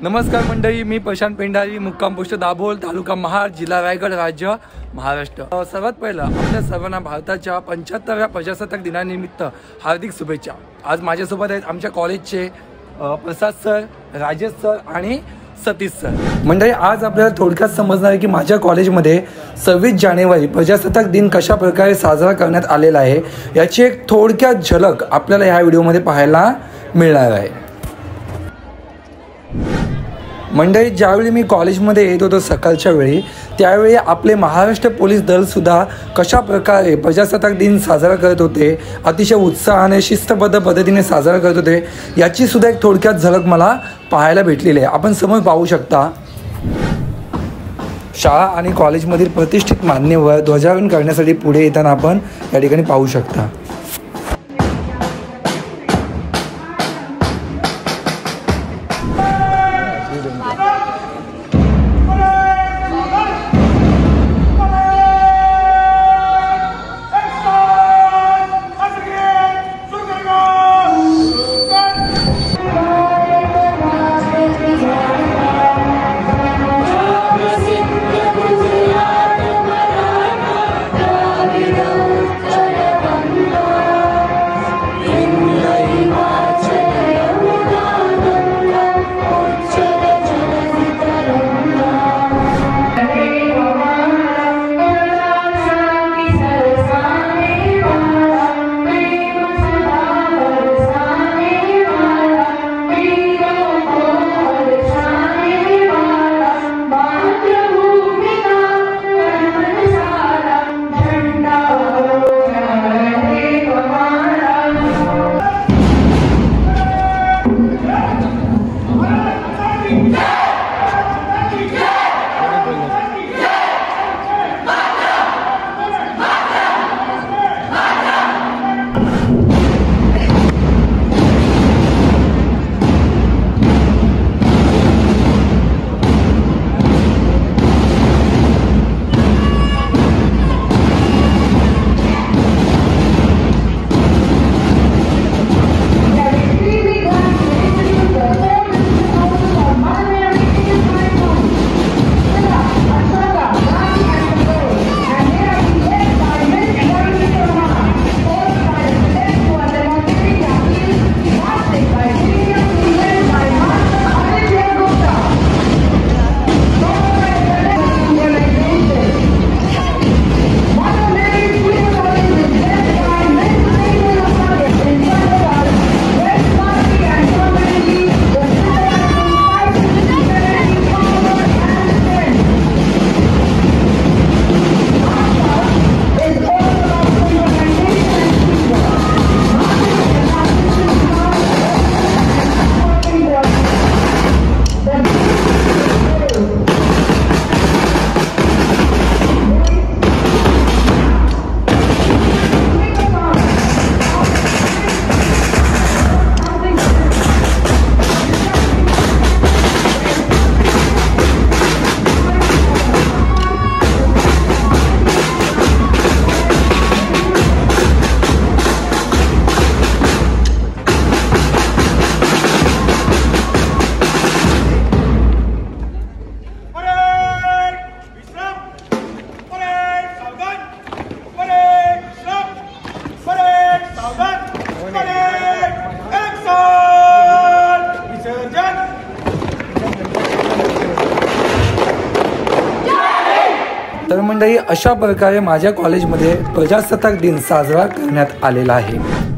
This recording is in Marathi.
नमस्कार मंडळी, मी प्रशांत पेंढारी, मुक्काम पोस्ट दाभोळ, तालुका महाड, जिल्हा रायगड, राज्य महाराष्ट्र। सर्वात पहिलं आपल्या सर्वांना भारताच्या 75व्या प्रजासत्ताक दिनानिमित्त हार्दिक शुभेच्छा। आज माझ्यासोबत आहेत आमच्या कॉलेजचे प्रसाद सर, राजेश सर आणि सतीश सर। मंडळी, आज आपल्याला थोडक्यात समजणार आहे की माझ्या कॉलेजमध्ये 26 जानेवारी प्रजासत्ताक दिन कशा प्रकारे साजरा करण्यात आलेला आहे याची एक थोडक्यात झलक आपल्याला ह्या व्हिडिओमध्ये पाहायला मिळणार आहे। मंडळी, ज्यावेळी मी कॉलेजमध्ये येत होतो सकाळच्या वेळी, त्यावेळी आपले महाराष्ट्र पोलीस दलसुद्धा कशा प्रकारे प्रजासत्ताक दिन साजरा करत होते, अतिशय उत्साहाने शिस्तबद्ध पद्धतीने साजरा करत होते याची सुद्धा एक थोडक्यात झलक मला पाहायला भेटलेली आहे। आपण समोर पाहू शकता, शाळा आणि कॉलेजमधील प्रतिष्ठित मान्यवर ध्वजारोहण करण्यासाठी पुढे येताना आपण या ठिकाणी पाहू शकता। तर मंडळी, अशा प्रकारे माझ्या कॉलेजमध्ये प्रजासत्ताक दिन साजरा करण्यात आलेला आहे।